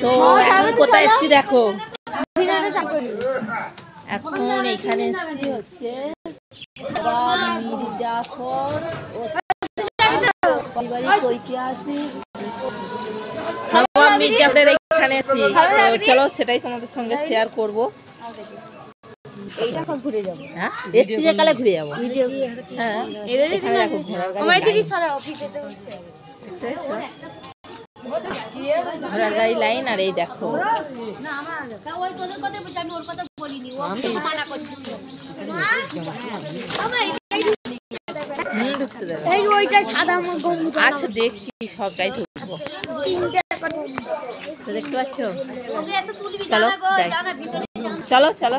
তো এখন কোথায় এসছি দেখো, এখন এখানে এসছি হচ্ছে মির্জাফর মির্জাফরের এখানে এসছি। চলো সেটাই তোমাদের সঙ্গে শেয়ার করবো। ঘুরে যাবো, হ্যাঁ এসছি যে কালে ঘুরে যাবো। হ্যাঁ ঘোড়ার গাড়ি লাইন। আর এই দেখো আচ্ছা দেখছি সবটাই ঢুকবো, দেখতে পাচ্ছ। চলো চলো চলো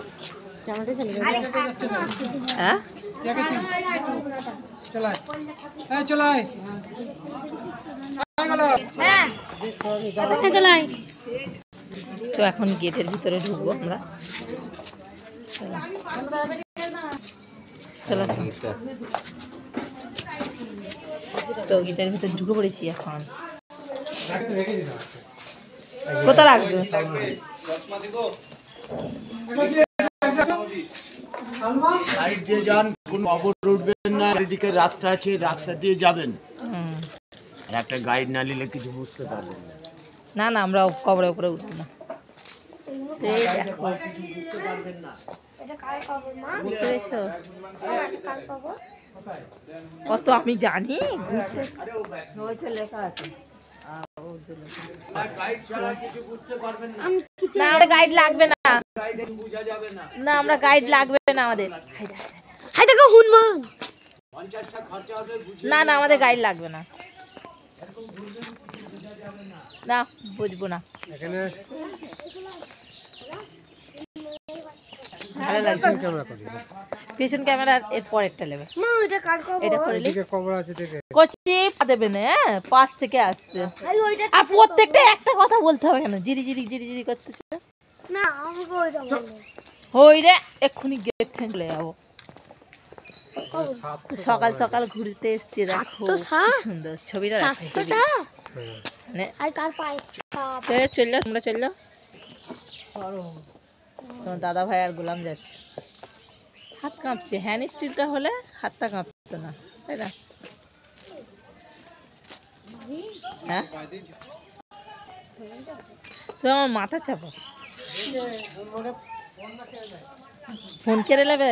হ্যাঁ তো এখন গেটের ভিতরে ঢুকবো আমরা। চলো তো গেটের ভিতরে ঢুকে পড়েছি। এখন কোথায় রাখবে? সাইড দিয়ে যান, কোনো অবরোধ উঠবেন না, এদিকে রাস্তা আছে, রাস্তা দিয়ে যাবেন। আর একটা গাইড না নিলে কিছু বুঝতে পারবেন না। না আমরা কবরের উপরে উঠবো না। এই দেখো কত আমি জানি, লেখা আছে না আমাদের গাইড লাগবে না। না আমরা গাইড লাগবে না আমাদের। না না আমাদের গাইড লাগবে না। না বুঝবো না। ভালো লাগছে পিছন ক্যামেরা এর পরেরটা নেবে। এটা করছি দেবে না, পাশ থেকে আসবে। আর প্রত্যেকটা একটা কথা বলতে হবে কেন? জিরি জিরি জিরি জিরি করতেছে না। ওই রে এক্ষুনি গেট ঠেলে যাবো। সকাল সকাল ঘুরতে এসছি, দেখো সুন্দর ছবিটা। চললো তোমরা চললো, তোমার দাদা ভাই আর গোলাম যাচ্ছে। হাত কাঁপছে, হ্যান্ড স্টিলটা হলে হাতটা কাঁপতো না, তাই না? হ্যাঁ তো আমার মাথা চাপা। ফোন কেড়ে নেবে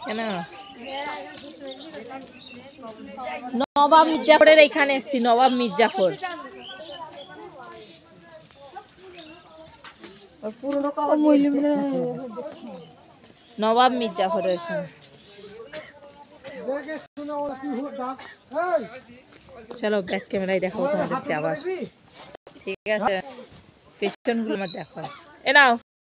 কেন? নবাব মির্জাফরের এখানে এসছি, নবাব মির্জাফর। নবাব মির্জাফর এখানে। চলো ব্যাক ক্যামেরায় দেখো তোমাদেরকে আবার। ঠিক আছে পেছনগুলো আমার দেখো। এ নাও